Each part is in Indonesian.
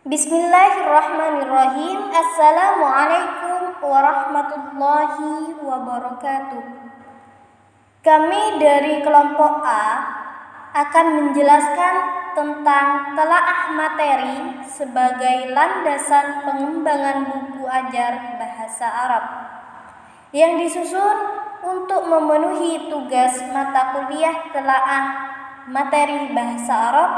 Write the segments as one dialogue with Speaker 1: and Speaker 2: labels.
Speaker 1: Bismillahirrahmanirrahim. Assalamualaikum warahmatullahi wabarakatuh. Kami dari kelompok A akan menjelaskan tentang telaah materi sebagai landasan pengembangan buku ajar bahasa Arab yang disusun untuk memenuhi tugas mata kuliah telaah materi bahasa Arab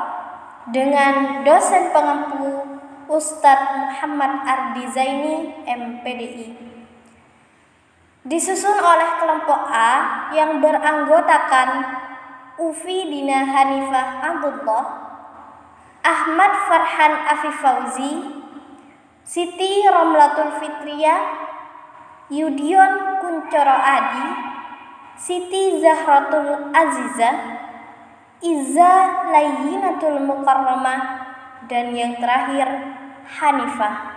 Speaker 1: dengan dosen pengampu Ustadz Muhammad Ardi Zaini, MPDI. Disusun oleh kelompok A yang beranggotakan Ufi Dina Hanifah Abdullah, Ahmad Farhan Afif Fauzi, Siti Romlatul Fitriyah, Yudion Kuncoro Adi, Siti Zahratul Azizah, Izza Layyinatul Mukarramah, dan yang terakhir Hanifah.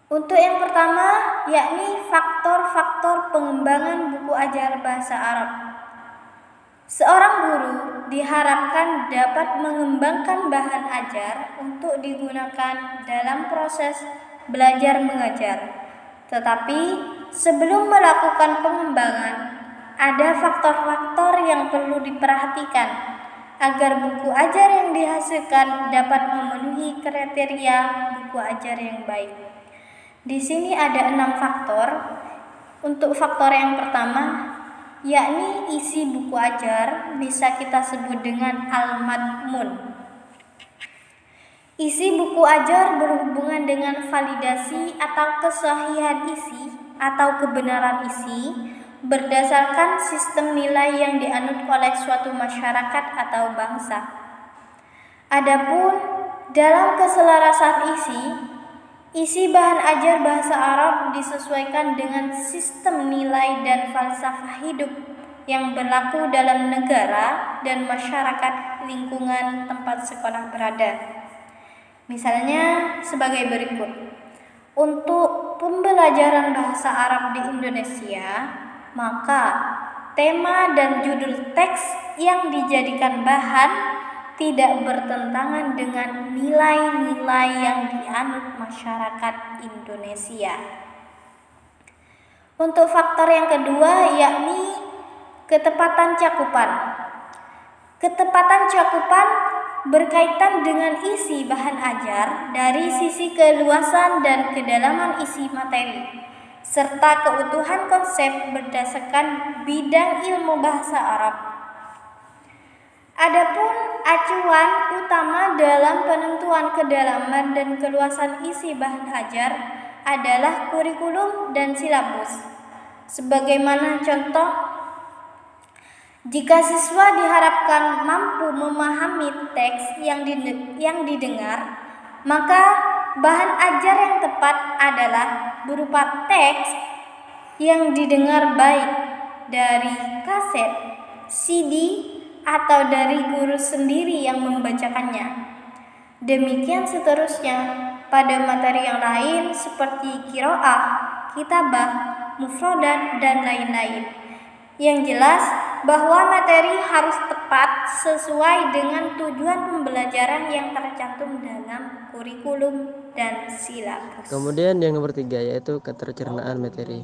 Speaker 1: Untuk yang pertama, yakni faktor-faktor pengembangan buku ajar bahasa Arab. Seorang guru diharapkan dapat mengembangkan bahan ajar untuk digunakan dalam proses belajar mengajar. Tetapi sebelum melakukan pengembangan, ada faktor-faktor yang perlu diperhatikan agar buku ajar yang dihasilkan dapat memenuhi kriteria buku ajar yang baik. Di sini ada 6 faktor. Untuk faktor yang pertama, yakni isi buku ajar, bisa kita sebut dengan al-madmun. Isi buku ajar berhubungan dengan validasi atau kesahihan isi atau kebenaran isi berdasarkan sistem nilai yang dianut oleh suatu masyarakat atau bangsa. Adapun dalam keselarasan isi bahan ajar bahasa Arab disesuaikan dengan sistem nilai dan falsafah hidup yang berlaku dalam negara dan masyarakat lingkungan tempat sekolah berada. Misalnya sebagai berikut. Untuk pembelajaran bahasa Arab di Indonesia, maka tema dan judul teks yang dijadikan bahan tidak bertentangan dengan nilai-nilai yang dianut masyarakat Indonesia. Untuk faktor yang kedua, yakni ketepatan cakupan. Ketepatan cakupan berkaitan dengan isi bahan ajar dari sisi keluasan dan kedalaman isi materi, serta keutuhan konsep berdasarkan bidang ilmu bahasa Arab. Adapun acuan utama dalam penentuan kedalaman dan keluasan isi bahan ajar adalah kurikulum dan silabus. Sebagaimana contoh, jika siswa diharapkan mampu memahami teks yang didengar, maka bahan ajar yang tepat adalah berupa teks yang didengar baik dari kaset, CD, atau dari guru sendiri yang membacakannya. Demikian seterusnya pada materi yang lain seperti qiraah, kitabah, mufradat, dan lain-lain. Yang jelas bahwa materi harus tepat sesuai dengan tujuan pembelajaran yang tercantum dalam kurikulum dan silabus.
Speaker 2: Kemudian yang nomor 3 yaitu ketercernaan materi.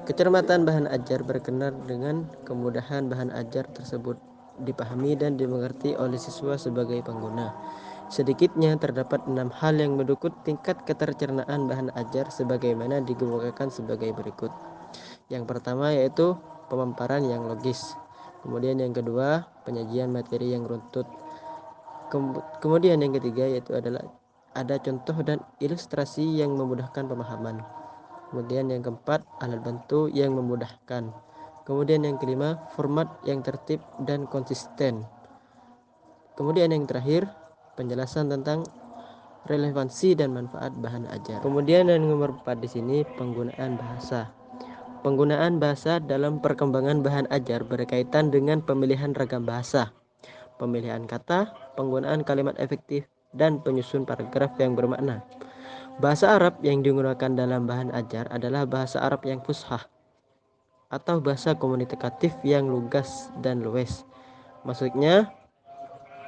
Speaker 2: Kecermatan bahan ajar berkenaan dengan kemudahan bahan ajar tersebut dipahami dan dimengerti oleh siswa sebagai pengguna. Sedikitnya terdapat 6 hal yang mendukung tingkat ketercernaan bahan ajar sebagaimana dikemukakan sebagai berikut. Yang pertama yaitu pemaparan yang logis. Kemudian yang kedua, penyajian materi yang runtut. Kemudian yang ketiga yaitu adalah ada contoh dan ilustrasi yang memudahkan pemahaman. Kemudian yang keempat, alat bantu yang memudahkan. Kemudian yang kelima, format yang tertib dan konsisten. Kemudian yang terakhir, penjelasan tentang relevansi dan manfaat bahan ajar. Kemudian yang nomor 4 di sini penggunaan bahasa. Penggunaan bahasa dalam perkembangan bahan ajar berkaitan dengan pemilihan ragam bahasa, pemilihan kata, penggunaan kalimat efektif, dan penyusun paragraf yang bermakna. Bahasa Arab yang digunakan dalam bahan ajar adalah bahasa Arab yang fushah atau bahasa komunikatif yang lugas dan luwes. Maksudnya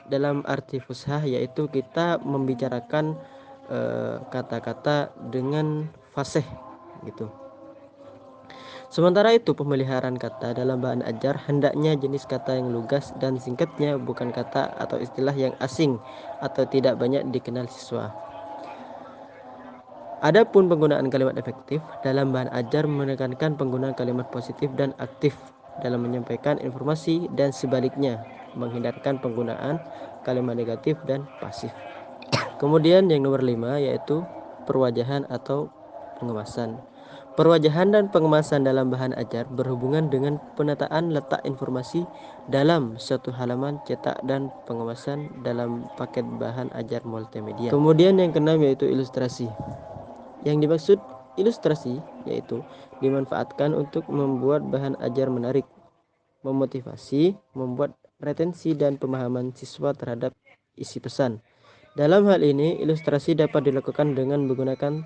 Speaker 2: dalam arti fushah, yaitu kita membicarakan kata-kata dengan fasih gitu. Sementara itu, pemeliharaan kata dalam bahan ajar hendaknya jenis kata yang lugas dan singkatnya, bukan kata atau istilah yang asing atau tidak banyak dikenal siswa. Adapun penggunaan kalimat efektif dalam bahan ajar menekankan penggunaan kalimat positif dan aktif dalam menyampaikan informasi dan sebaliknya, menghindarkan penggunaan kalimat negatif dan pasif. Kemudian yang nomor 5 yaitu perwajahan atau pengemasan. Perwajahan dan pengemasan dalam bahan ajar berhubungan dengan penataan letak informasi dalam suatu halaman cetak dan pengemasan dalam paket bahan ajar multimedia. Kemudian yang keenam yaitu ilustrasi. Yang dimaksud ilustrasi yaitu dimanfaatkan untuk membuat bahan ajar menarik, memotivasi, membuat retensi dan pemahaman siswa terhadap isi pesan. Dalam hal ini, ilustrasi dapat dilakukan dengan menggunakan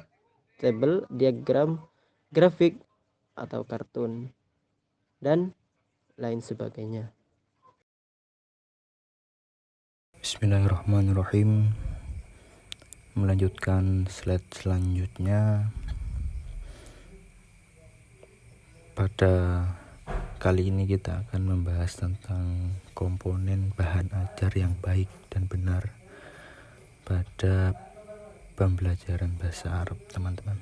Speaker 2: tabel, diagram, grafik, atau kartun, dan lain sebagainya.
Speaker 3: Bismillahirrahmanirrahim. Melanjutkan slide selanjutnya. Pada kali ini kita akan membahas tentang komponen bahan ajar yang baik dan benar pada pembelajaran bahasa Arab, teman-teman.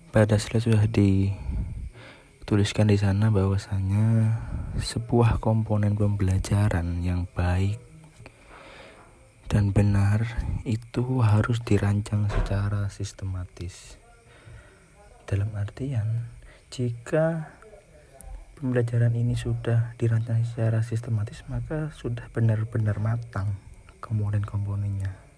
Speaker 3: Pada slide sudah dituliskan di sana bahwasanya sebuah komponen pembelajaran yang baik dan benar itu harus dirancang secara sistematis. Dalam artian, jika pembelajaran ini sudah dirancang secara sistematis, maka sudah benar-benar matang komponen-komponennya.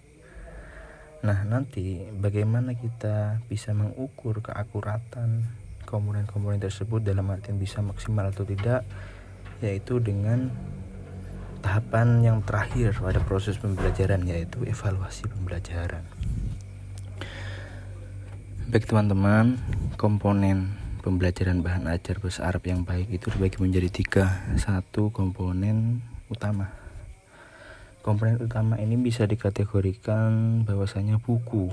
Speaker 3: Nah, nanti bagaimana kita bisa mengukur keakuratan komponen-komponen tersebut dalam artian bisa maksimal atau tidak, yaitu dengan tahapan yang terakhir pada proses pembelajaran, yaitu evaluasi pembelajaran. Baik teman-teman, komponen pembelajaran bahan ajar bahasa Arab yang baik itu dibagi menjadi 3. 1. Komponen utama. Komponen utama ini bisa dikategorikan bahwasanya buku.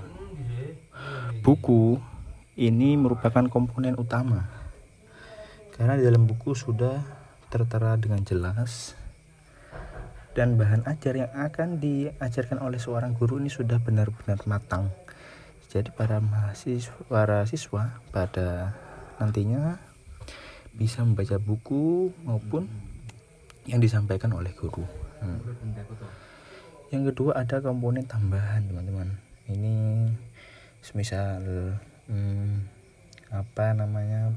Speaker 3: Buku ini merupakan komponen utama karena di dalam buku sudah tertera dengan jelas dan bahan ajar yang akan diajarkan oleh seorang guru ini sudah benar-benar matang. Jadi para siswa pada nantinya bisa membaca buku maupun yang disampaikan oleh guru. Yang kedua ada komponen tambahan, teman-teman. Ini semisal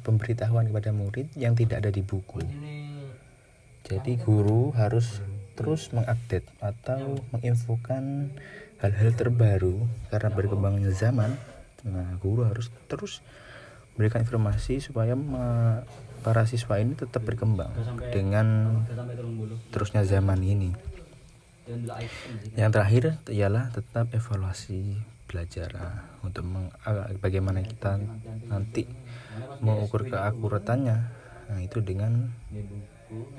Speaker 3: pemberitahuan kepada murid yang tidak ada di buku. Jadi guru harus terus mengupdate atau menginfokan hal-hal terbaru karena berkembangnya zaman. Nah, guru harus terus memberikan informasi supaya para siswa ini tetap berkembang dengan terusnya zaman ini. Yang terakhir ialah tetap evaluasi belajar untuk bagaimana kita nanti mengukur keakuratannya. Nah, itu dengan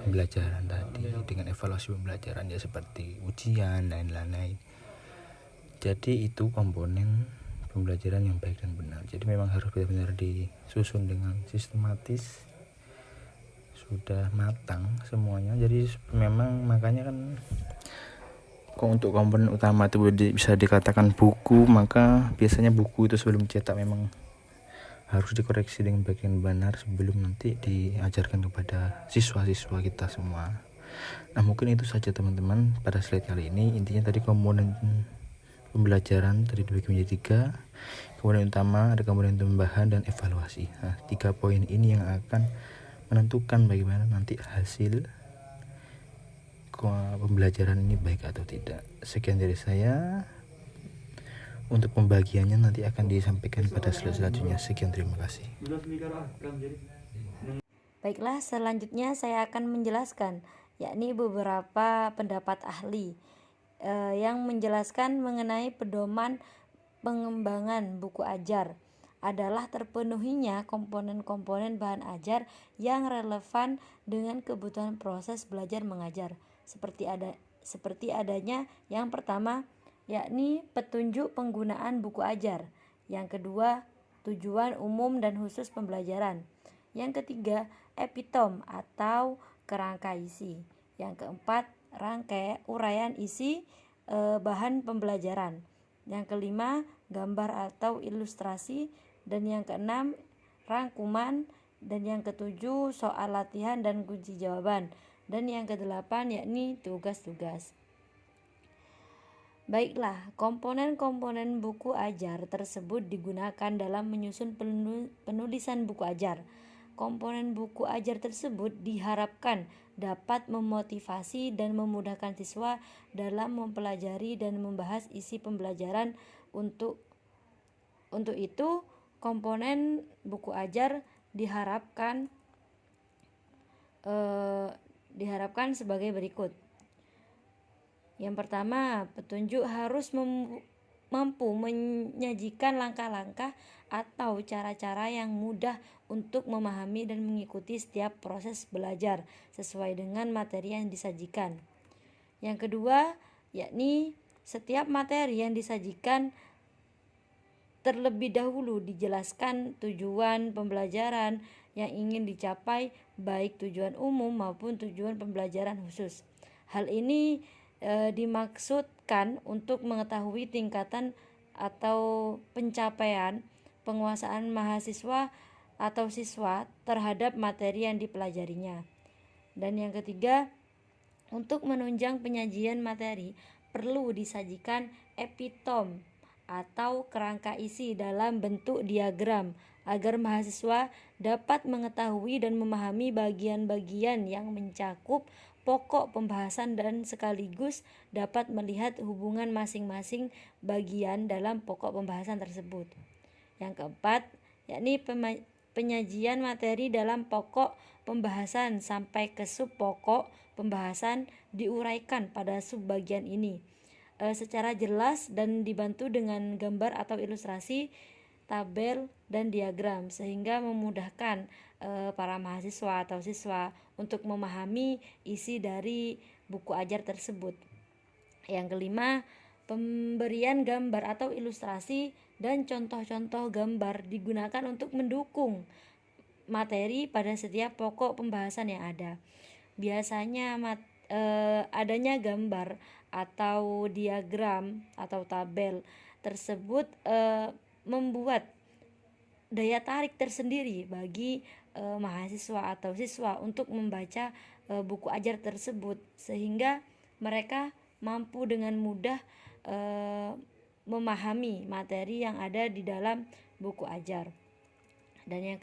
Speaker 3: pembelajaran tadi, dengan evaluasi pembelajaran ya seperti ujian dan lain-lain. Jadi itu komponen pembelajaran yang baik dan benar. Jadi memang harus benar-benar disusun dengan sistematis, sudah matang semuanya. Jadi memang makanya kan untuk komponen utama itu bisa dikatakan buku, maka biasanya buku itu sebelum cetak memang harus dikoreksi dengan bagian benar sebelum nanti diajarkan kepada siswa-siswa kita semua. Nah, mungkin itu saja teman-teman pada slide kali ini. Intinya tadi komponen pembelajaran tadi dibagi menjadi 3. Komponen utama, ada komponen tambahan dan evaluasi. Nah, 3 poin ini yang akan menentukan bagaimana nanti hasil pembelajaran ini baik atau tidak. Sekian dari saya. Untuk pembagiannya nanti akan disampaikan pada slide selanjutnya. Sekian, terima kasih.
Speaker 4: Baiklah, selanjutnya saya akan menjelaskan yakni beberapa pendapat ahli yang menjelaskan mengenai pedoman pengembangan buku ajar adalah terpenuhinya komponen-komponen bahan ajar yang relevan dengan kebutuhan proses belajar mengajar, seperti seperti adanya yang pertama, yakni petunjuk penggunaan buku ajar. Yang kedua, tujuan umum dan khusus pembelajaran. Yang ketiga, epitom atau kerangka isi. Yang keempat, rangkai uraian isi bahan pembelajaran. Yang kelima, gambar atau ilustrasi. Dan yang keenam, rangkuman. Dan yang ketujuh, soal latihan dan kunci jawaban. Dan yang kedelapan yakni tugas-tugas. Baiklah, komponen-komponen buku ajar tersebut digunakan dalam menyusun penulisan buku ajar. Komponen buku ajar tersebut diharapkan dapat memotivasi dan memudahkan siswa dalam mempelajari dan membahas isi pembelajaran. Untuk itu, komponen buku ajar diharapkan sebagai berikut. Yang pertama, petunjuk harus mampu menyajikan langkah-langkah atau cara-cara yang mudah untuk memahami dan mengikuti setiap proses belajar sesuai dengan materi yang disajikan. Yang kedua, yakni setiap materi yang disajikan terlebih dahulu dijelaskan tujuan pembelajaran yang ingin dicapai, baik tujuan umum maupun tujuan pembelajaran khusus. Hal ini dimaksudkan untuk mengetahui tingkatan atau pencapaian penguasaan mahasiswa atau siswa terhadap materi yang dipelajarinya. Dan yang ketiga, untuk menunjang penyajian materi perlu disajikan epitom atau kerangka isi dalam bentuk diagram agar mahasiswa dapat mengetahui dan memahami bagian-bagian yang mencakup pokok pembahasan dan sekaligus dapat melihat hubungan masing-masing bagian dalam pokok pembahasan tersebut. Yang keempat, yakni penyajian materi dalam pokok pembahasan sampai ke sub pokok pembahasan diuraikan pada subbagian ini secara jelas dan dibantu dengan gambar atau ilustrasi, tabel, dan diagram sehingga memudahkan para mahasiswa atau siswa untuk memahami isi dari buku ajar tersebut. Yang kelima, pemberian gambar atau ilustrasi dan contoh-contoh gambar digunakan untuk mendukung materi pada setiap pokok pembahasan yang ada. Biasanya adanya gambar atau diagram atau tabel tersebut membuat daya tarik tersendiri bagi mahasiswa atau siswa untuk membaca buku ajar tersebut sehingga mereka mampu dengan mudah memahami materi yang ada di dalam buku ajar. Dan yang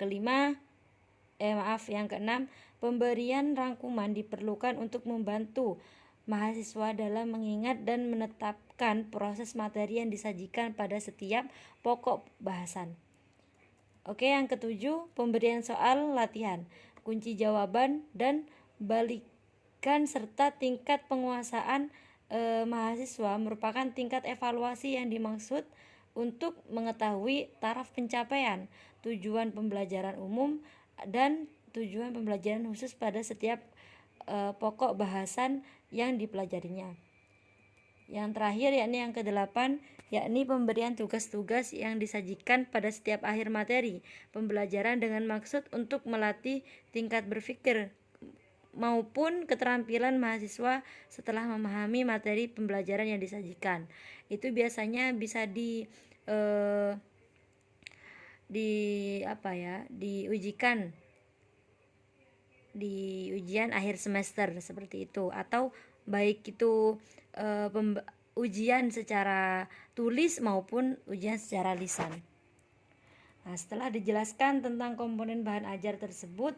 Speaker 4: keenam, pemberian rangkuman diperlukan untuk membantu mahasiswa dalam mengingat dan menetapkan proses materi yang disajikan pada setiap pokok bahasan. Oke, yang ketujuh, pemberian soal latihan, kunci jawaban, dan balikan serta tingkat penguasaan mahasiswa merupakan tingkat evaluasi yang dimaksud untuk mengetahui taraf pencapaian tujuan pembelajaran umum dan tujuan pembelajaran khusus pada setiap pokok bahasan yang dipelajarinya. Yang terakhir yakni yang ke-8, yakni pemberian tugas-tugas yang disajikan pada setiap akhir materi pembelajaran dengan maksud untuk melatih tingkat berpikir maupun keterampilan mahasiswa setelah memahami materi pembelajaran yang disajikan. Itu biasanya bisa diujikan di ujian akhir semester seperti itu, atau baik itu ujian secara tulis maupun ujian secara lisan. Nah, setelah dijelaskan tentang komponen bahan ajar tersebut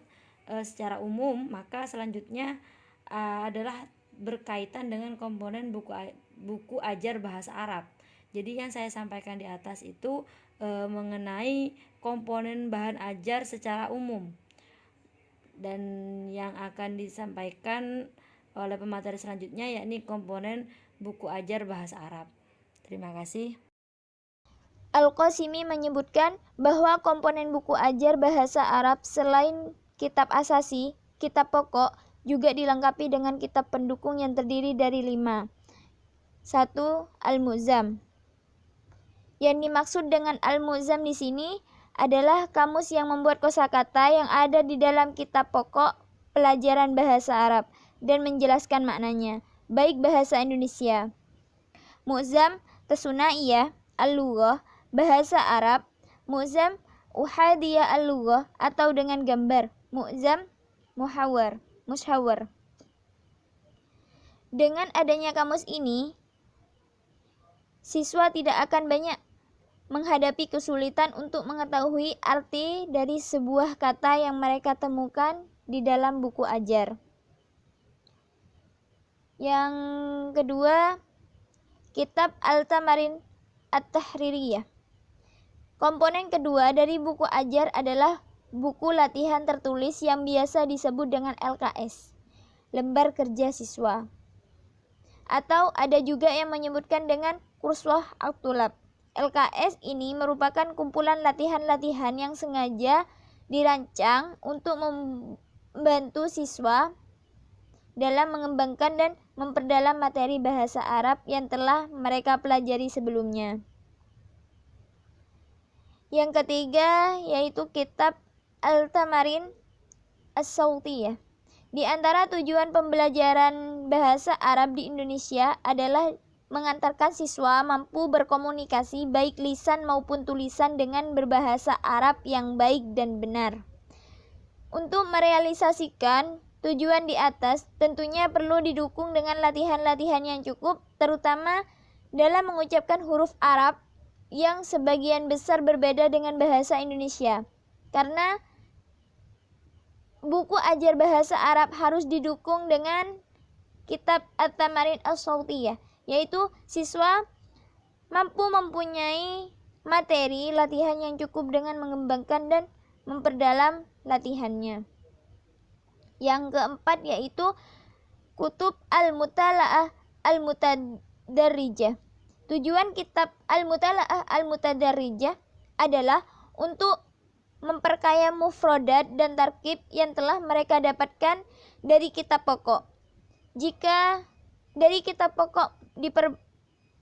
Speaker 4: secara umum, maka selanjutnya adalah berkaitan dengan komponen buku ajar bahasa Arab. Jadi yang saya sampaikan di atas itu mengenai komponen bahan ajar secara umum. Dan yang akan disampaikan oleh pemateri selanjutnya yakni komponen buku ajar bahasa Arab. Terima kasih.
Speaker 5: Al-Qasimi menyebutkan bahwa komponen buku ajar bahasa Arab selain kitab asasi, kitab pokok, juga dilengkapi dengan kitab pendukung yang terdiri dari 5. 1. Al-Mu'jam. Yang dimaksud dengan Al-Mu'jam di sini adalah kamus yang membuat kosakata yang ada di dalam kitab pokok pelajaran bahasa Arab dan menjelaskan maknanya, baik bahasa Indonesia. Mu'jam Tasunaiyah Al-Lughah bahasa Arab, Mu'jam Uhadiyah Al-Lughah atau dengan gambar, Mu'jam Mushawar. Dengan adanya kamus ini, siswa tidak akan banyak menghadapi kesulitan untuk mengetahui arti dari sebuah kata yang mereka temukan di dalam buku ajar. Yang kedua, kitab Al-Tamarin At-Tahririyah. Komponen kedua dari buku ajar adalah buku latihan tertulis yang biasa disebut dengan LKS, lembar kerja siswa. Atau ada juga yang menyebutkan dengan Kurswah Aktulab. LKS ini merupakan kumpulan latihan-latihan yang sengaja dirancang untuk membantu siswa dalam mengembangkan dan memperdalam materi bahasa Arab yang telah mereka pelajari sebelumnya. Yang ketiga yaitu kitab Al-Tamarin As-Sautiyah. Di antara tujuan pembelajaran bahasa Arab di Indonesia adalah mengantarkan siswa mampu berkomunikasi baik lisan maupun tulisan dengan berbahasa Arab yang baik dan benar. Untuk merealisasikan tujuan di atas tentunya perlu didukung dengan latihan-latihan yang cukup, terutama dalam mengucapkan huruf Arab yang sebagian besar berbeda dengan bahasa Indonesia. Karena buku ajar bahasa Arab harus didukung dengan kitab At-Tamarin As-Sautiyah, yaitu siswa mampu mempunyai materi latihan yang cukup dengan mengembangkan dan memperdalam latihannya. Yang keempat yaitu kutub Al-Mutala'ah Al-Mutadarrijah. Tujuan kitab Al-Mutala'ah Al-Mutadarrijah adalah untuk memperkaya mufradat dan tarkib yang telah mereka dapatkan dari kitab pokok. Jika dari kitab pokok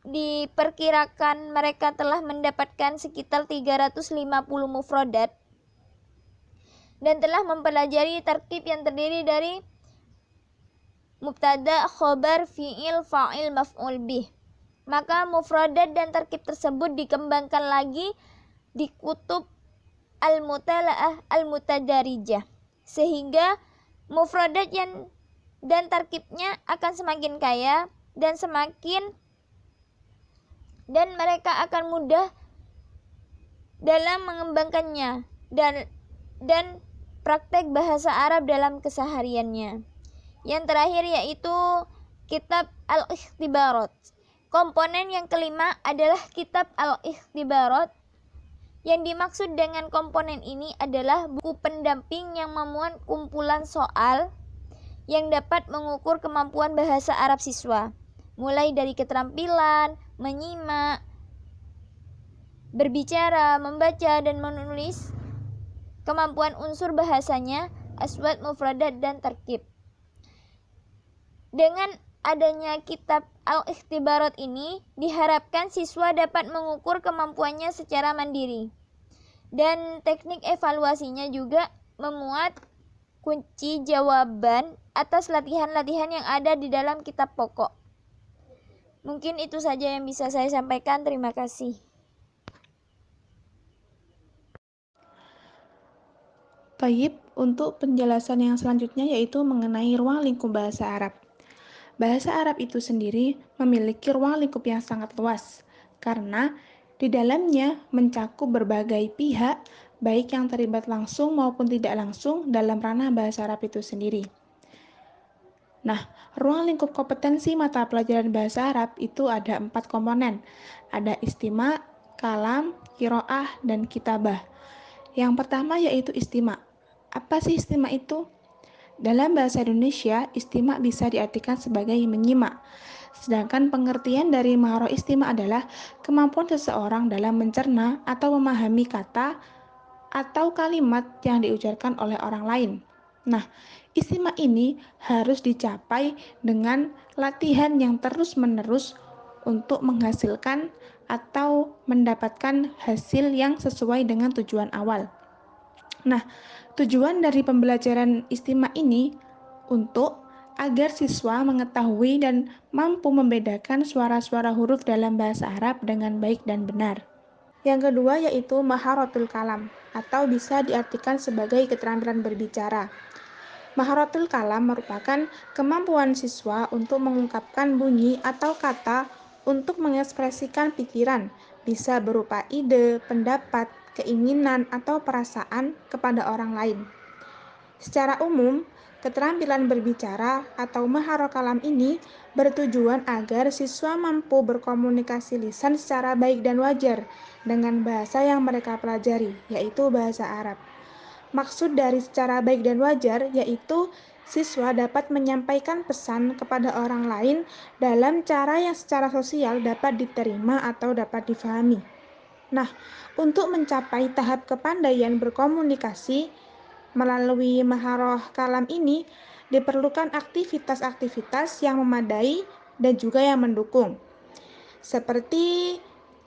Speaker 5: diperkirakan mereka telah mendapatkan sekitar 350 mufradat dan telah mempelajari tarkib yang terdiri dari mubtada, khobar, fi'il, fa'il, maf'ul bih. Maka mufradat dan tarkib tersebut dikembangkan lagi di kutub Al-Mutala'ah Al-Mutadarijah, sehingga mufradat dan tarkibnya akan semakin kaya dan mereka akan mudah dalam mengembangkannya dan praktek bahasa Arab dalam kesehariannya. Yang terakhir yaitu kitab Al-Ikhtibarat. Komponen yang kelima adalah kitab Al-Ikhtibarat. Yang dimaksud dengan komponen ini adalah buku pendamping yang memuat kumpulan soal yang dapat mengukur kemampuan bahasa Arab siswa, mulai dari keterampilan menyimak, berbicara, membaca, dan menulis, kemampuan unsur bahasanya, aswad, mufradat, dan tarkib. Dengan adanya kitab Al-Ikhtibarat ini, diharapkan siswa dapat mengukur kemampuannya secara mandiri. Dan teknik evaluasinya juga memuat kunci jawaban atas latihan-latihan yang ada di dalam kitab pokok. Mungkin itu saja yang bisa saya sampaikan. Terima kasih.
Speaker 6: Taib, untuk penjelasan yang selanjutnya yaitu mengenai ruang lingkup bahasa Arab. Bahasa Arab itu sendiri memiliki ruang lingkup yang sangat luas, karena di dalamnya mencakup berbagai pihak, baik yang terlibat langsung maupun tidak langsung dalam ranah bahasa Arab itu sendiri. Nah, ruang lingkup kompetensi mata pelajaran bahasa Arab itu ada 4 komponen. Ada istima, kalam, qiraah, dan kitabah. Yang pertama yaitu istima. Apa sih istima itu? Dalam bahasa Indonesia, istima bisa diartikan sebagai menyimak. Sedangkan pengertian dari maharo istima adalah kemampuan seseorang dalam mencerna atau memahami kata atau kalimat yang diucapkan oleh orang lain. Nah, Istimewa ini harus dicapai dengan latihan yang terus-menerus untuk menghasilkan atau mendapatkan hasil yang sesuai dengan tujuan awal. Nah, tujuan dari pembelajaran istimewa ini untuk agar siswa mengetahui dan mampu membedakan suara-suara huruf dalam bahasa Arab dengan baik dan benar. Yang kedua yaitu maharatul kalam atau bisa diartikan sebagai keterampilan berbicara. Maharatul kalam merupakan kemampuan siswa untuk mengungkapkan bunyi atau kata untuk mengekspresikan pikiran, bisa berupa ide, pendapat, keinginan, atau perasaan kepada orang lain. Secara umum, keterampilan berbicara atau maharah kalam ini bertujuan agar siswa mampu berkomunikasi lisan secara baik dan wajar dengan bahasa yang mereka pelajari, yaitu bahasa Arab. Maksud dari secara baik dan wajar yaitu siswa dapat menyampaikan pesan kepada orang lain dalam cara yang secara sosial dapat diterima atau dapat difahami. Nah, untuk mencapai tahap kepandaian berkomunikasi melalui maharah kalam ini diperlukan aktivitas-aktivitas yang memadai dan juga yang mendukung. Seperti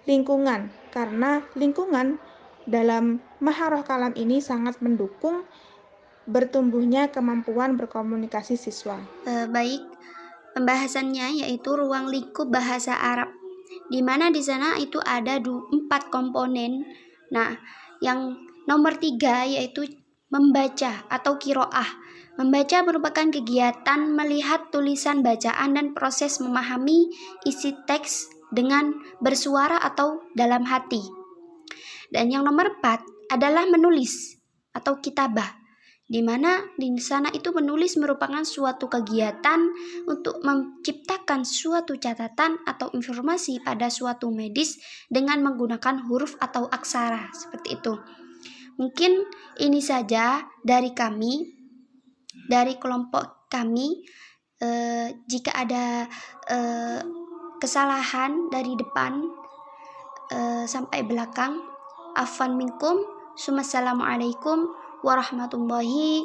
Speaker 6: lingkungan, karena lingkungan dalam maharah kalam ini sangat mendukung bertumbuhnya kemampuan berkomunikasi siswa.
Speaker 7: Baik, pembahasannya yaitu ruang lingkup bahasa Arab, di mana di sana itu ada 4 komponen. Nah, yang nomor 3 yaitu membaca atau qiraah. Membaca merupakan kegiatan melihat tulisan bacaan dan proses memahami isi teks dengan bersuara atau dalam hati. Dan yang nomor 4 adalah menulis atau kitabah, di mana di sana itu menulis merupakan suatu kegiatan untuk menciptakan suatu catatan atau informasi pada suatu medis dengan menggunakan huruf atau aksara, seperti itu. Mungkin ini saja dari kami, dari kelompok kami. Jika ada kesalahan dari depan sampai belakang, afwan minkum. Assalamualaikum warahmatullahi